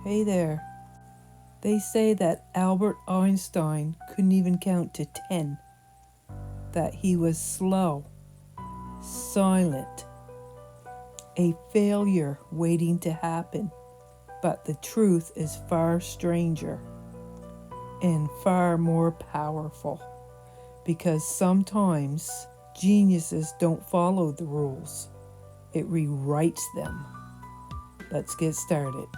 Hey there. They say that Albert Einstein couldn't even count to 10, that he was slow, silent, a failure waiting to happen. But the truth is far stranger and far more powerful, because sometimes geniuses don't follow the rules, it rewrites them. Let's get started.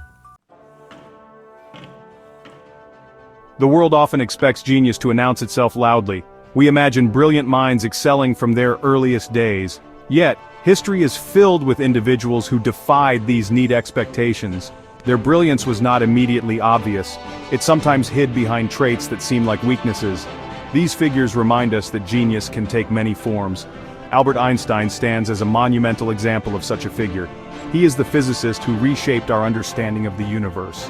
The world often expects genius to announce itself loudly. We imagine brilliant minds excelling from their earliest days. Yet, history is filled with individuals who defied these neat expectations. Their brilliance was not immediately obvious. It sometimes hid behind traits that seem like weaknesses. These figures remind us that genius can take many forms. Albert Einstein stands as a monumental example of such a figure. He is the physicist who reshaped our understanding of the universe.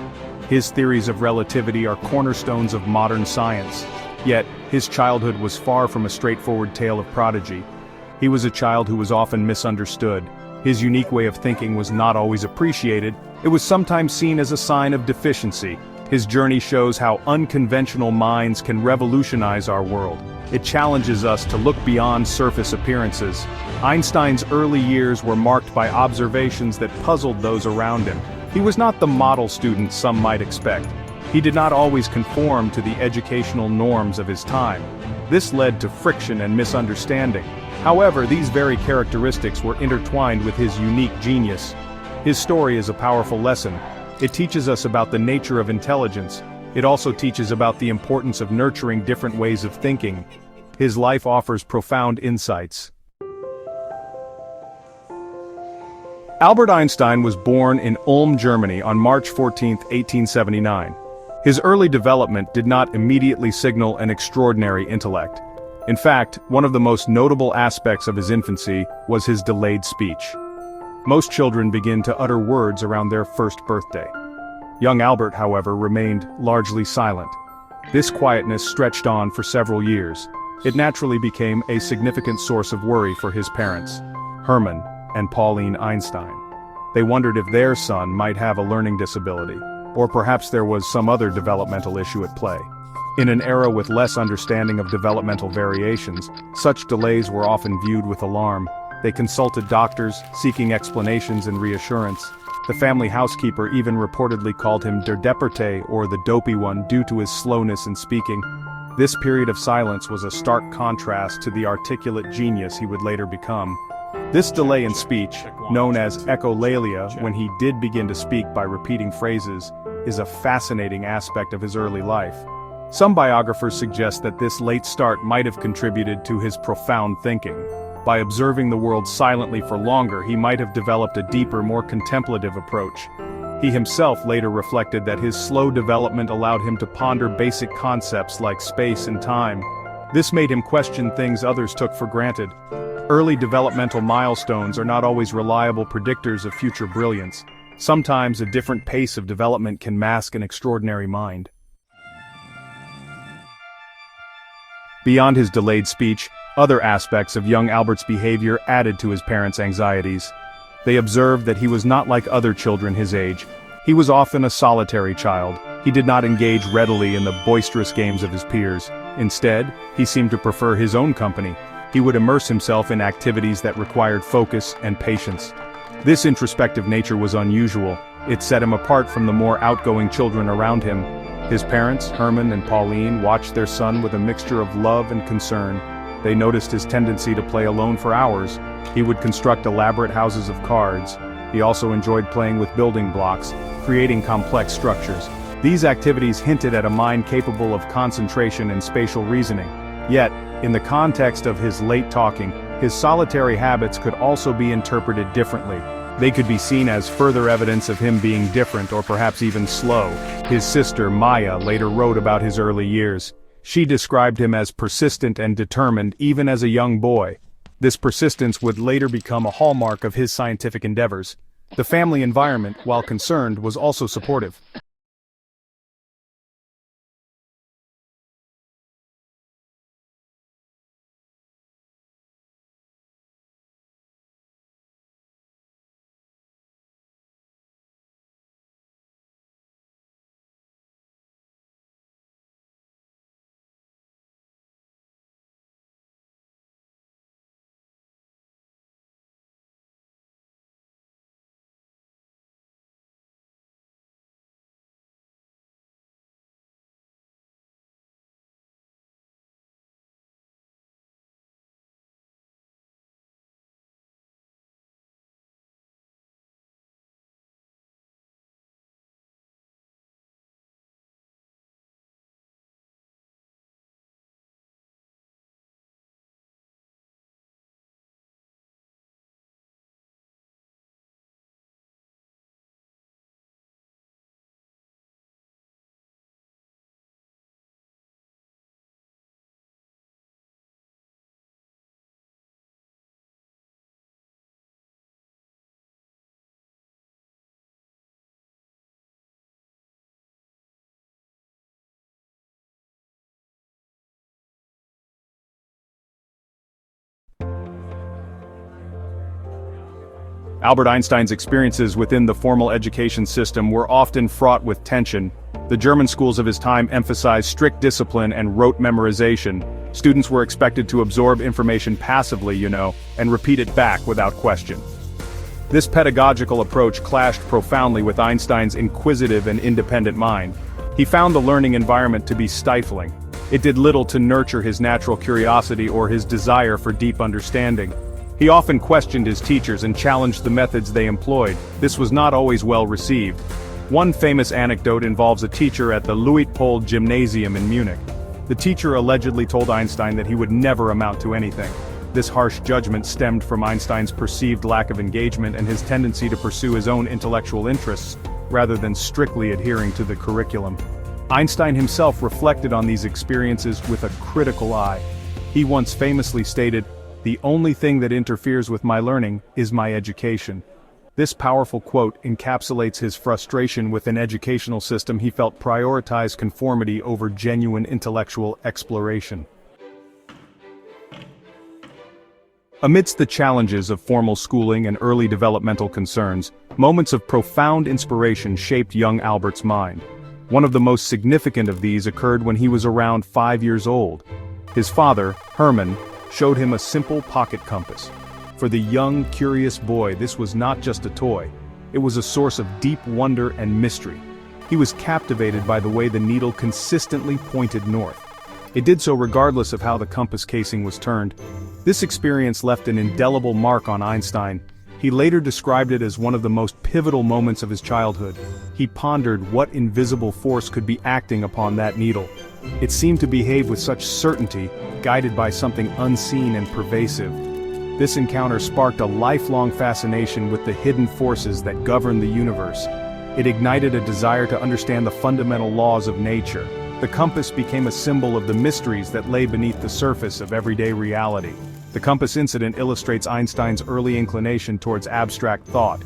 His theories of relativity are cornerstones of modern science. Yet, his childhood was far from a straightforward tale of prodigy. He was a child who was often misunderstood. His unique way of thinking was not always appreciated. It was sometimes seen as a sign of deficiency. His journey shows how unconventional minds can revolutionize our world. It challenges us to look beyond surface appearances. Einstein's early years were marked by observations that puzzled those around him. He was not the model student some might expect. He did not always conform to the educational norms of his time. This led to friction and misunderstanding. However, these very characteristics were intertwined with his unique genius. His story is a powerful lesson. It teaches us about the nature of intelligence. It also teaches about the importance of nurturing different ways of thinking. His life offers profound insights. Albert Einstein was born in Ulm, Germany on March 14, 1879. His early development did not immediately signal an extraordinary intellect. In fact, one of the most notable aspects of his infancy was his delayed speech. Most children begin to utter words around their first birthday. Young Albert, however, remained largely silent. This quietness stretched on for several years. It naturally became a significant source of worry for his parents, Hermann and Pauline Einstein. They wondered if their son might have a learning disability, or perhaps there was some other developmental issue at play. In an era with less understanding of developmental variations, such delays were often viewed with alarm. They consulted doctors, seeking explanations and reassurance. The family housekeeper even reportedly called him der Depperte, or the dopey one, due to his slowness in speaking. This period of silence was a stark contrast to the articulate genius he would later become. This delay in speech, known as echolalia, when he did begin to speak by repeating phrases, is a fascinating aspect of his early life. Some biographers suggest that this late start might have contributed to his profound thinking. By observing the world silently for longer, he might have developed a deeper, more contemplative approach. He himself later reflected that his slow development allowed him to ponder basic concepts like space and time. This made him question things others took for granted. Early developmental milestones are not always reliable predictors of future brilliance. Sometimes a different pace of development can mask an extraordinary mind. Beyond his delayed speech, other aspects of young Albert's behavior added to his parents' anxieties. They observed that he was not like other children his age. He was often a solitary child. He did not engage readily in the boisterous games of his peers. Instead, he seemed to prefer his own company. He would immerse himself in activities that required focus and patience. This introspective nature was unusual. It set him apart from the more outgoing children around him. His parents, Hermann and Pauline, watched their son with a mixture of love and concern. They noticed his tendency to play alone for hours. He would construct elaborate houses of cards. He also enjoyed playing with building blocks, creating complex structures. These activities hinted at a mind capable of concentration and spatial reasoning. Yet, in the context of his late talking, his solitary habits could also be interpreted differently. They could be seen as further evidence of him being different or perhaps even slow. His sister, Maya, later wrote about his early years. She described him as persistent and determined even as a young boy. This persistence would later become a hallmark of his scientific endeavors. The family environment, while concerned, was also supportive. Albert Einstein's experiences within the formal education system were often fraught with tension. The German schools of his time emphasized strict discipline and rote memorization. Students were expected to absorb information passively, and repeat it back without question. This pedagogical approach clashed profoundly with Einstein's inquisitive and independent mind. He found the learning environment to be stifling. It did little to nurture his natural curiosity or his desire for deep understanding. He often questioned his teachers and challenged the methods they employed. This was not always well received. One famous anecdote involves a teacher at the Luitpold Gymnasium in Munich. The teacher allegedly told Einstein that he would never amount to anything. This harsh judgment stemmed from Einstein's perceived lack of engagement and his tendency to pursue his own intellectual interests, rather than strictly adhering to the curriculum. Einstein himself reflected on these experiences with a critical eye. He once famously stated, "The only thing that interferes with my learning is my education." This powerful quote encapsulates his frustration with an educational system he felt prioritized conformity over genuine intellectual exploration. Amidst the challenges of formal schooling and early developmental concerns, moments of profound inspiration shaped young Albert's mind. One of the most significant of these occurred when he was around 5 years old. His father, Hermann, showed him a simple pocket compass. For the young, curious boy, this was not just a toy. It was a source of deep wonder and mystery. He was captivated by the way the needle consistently pointed north. It did so regardless of how the compass casing was turned. This experience left an indelible mark on Einstein. He later described it as one of the most pivotal moments of his childhood. He pondered what invisible force could be acting upon that needle. It seemed to behave with such certainty, guided by something unseen and pervasive. This encounter sparked a lifelong fascination with the hidden forces that govern the universe. It ignited a desire to understand the fundamental laws of nature. The compass became a symbol of the mysteries that lay beneath the surface of everyday reality. The compass incident illustrates Einstein's early inclination towards abstract thought.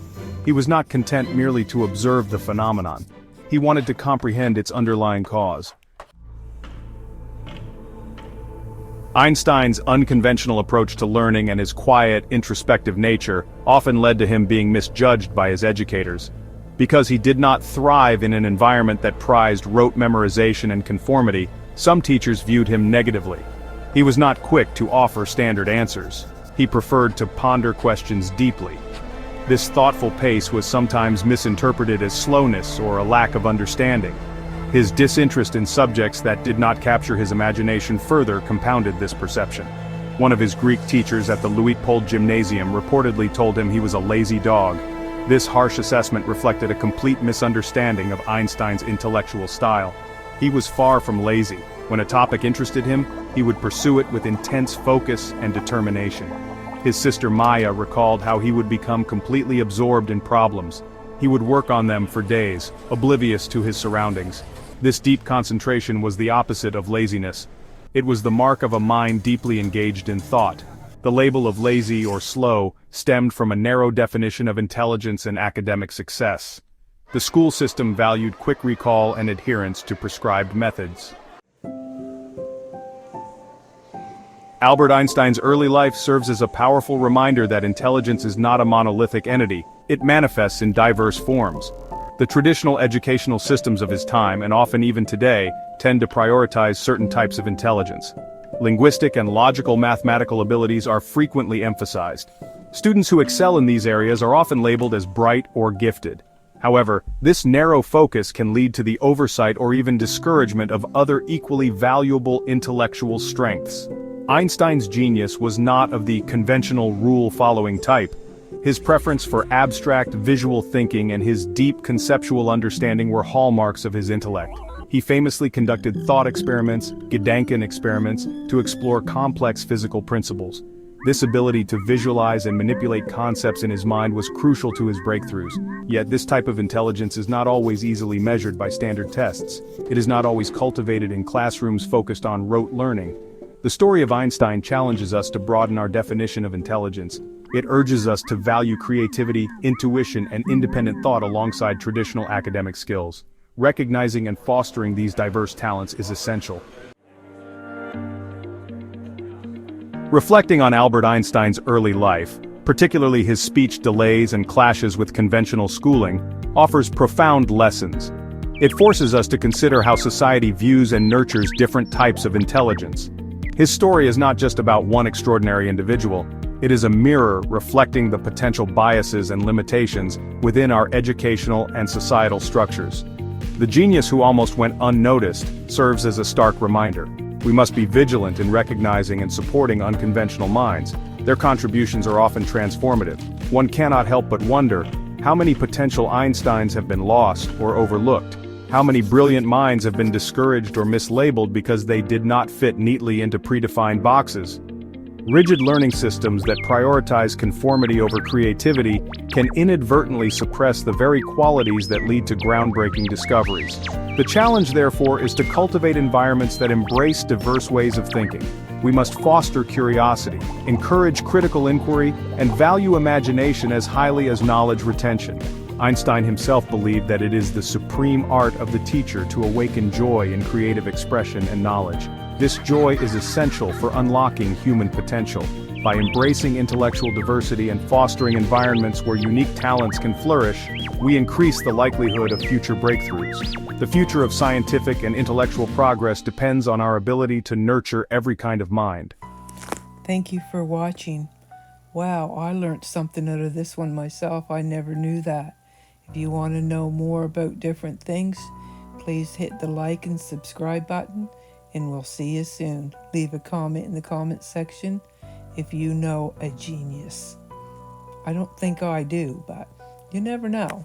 He was not content merely to observe the phenomenon. He wanted to comprehend its underlying cause. Einstein's unconventional approach to learning and his quiet, introspective nature often led to him being misjudged by his educators. Because he did not thrive in an environment that prized rote memorization and conformity, some teachers viewed him negatively. He was not quick to offer standard answers. He preferred to ponder questions deeply. This thoughtful pace was sometimes misinterpreted as slowness or a lack of understanding. His disinterest in subjects that did not capture his imagination further compounded this perception. One of his Greek teachers at the Luitpold Gymnasium reportedly told him he was a lazy dog. This harsh assessment reflected a complete misunderstanding of Einstein's intellectual style. He was far from lazy. When a topic interested him, he would pursue it with intense focus and determination. His sister Maya recalled how he would become completely absorbed in problems. He would work on them for days, oblivious to his surroundings. This deep concentration was the opposite of laziness. It was the mark of a mind deeply engaged in thought. The label of lazy or slow stemmed from a narrow definition of intelligence and academic success. The school system valued quick recall and adherence to prescribed methods. Albert Einstein's early life serves as a powerful reminder that intelligence is not a monolithic entity. It manifests in diverse forms. The traditional educational systems of his time, and often even today, tend to prioritize certain types of intelligence. Linguistic and logical mathematical abilities are frequently emphasized. Students who excel in these areas are often labeled as bright or gifted. However, this narrow focus can lead to the oversight or even discouragement of other equally valuable intellectual strengths. Einstein's genius was not of the conventional rule-following type. His preference for abstract visual thinking and his deep conceptual understanding were hallmarks of his intellect. He famously conducted thought experiments, Gedanken experiments, to explore complex physical principles. This ability to visualize and manipulate concepts in his mind was crucial to his breakthroughs. Yet this type of intelligence is not always easily measured by standard tests. It is not always cultivated in classrooms focused on rote learning. The story of Einstein challenges us to broaden our definition of intelligence. It urges us to value creativity, intuition, and independent thought alongside traditional academic skills. Recognizing and fostering these diverse talents is essential. Reflecting on Albert Einstein's early life, particularly his speech delays and clashes with conventional schooling, offers profound lessons. It forces us to consider how society views and nurtures different types of intelligence. His story is not just about one extraordinary individual, it is a mirror reflecting the potential biases and limitations within our educational and societal structures. The genius who almost went unnoticed serves as a stark reminder. We must be vigilant in recognizing and supporting unconventional minds. Their contributions are often transformative. One cannot help but wonder, how many potential Einsteins have been lost or overlooked? How many brilliant minds have been discouraged or mislabeled because they did not fit neatly into predefined boxes? Rigid learning systems that prioritize conformity over creativity can inadvertently suppress the very qualities that lead to groundbreaking discoveries. The challenge, therefore, is to cultivate environments that embrace diverse ways of thinking. We must foster curiosity, encourage critical inquiry, and value imagination as highly as knowledge retention. Einstein himself believed that it is the supreme art of the teacher to awaken joy in creative expression and knowledge. This joy is essential for unlocking human potential. By embracing intellectual diversity and fostering environments where unique talents can flourish, we increase the likelihood of future breakthroughs. The future of scientific and intellectual progress depends on our ability to nurture every kind of mind. Thank you for watching. Wow, I learned something out of this one myself. I never knew that. If you want to know more about different things, please hit the like and subscribe button, and we'll see you soon. Leave a comment in the comment section if you know a genius. I don't think I do, but you never know.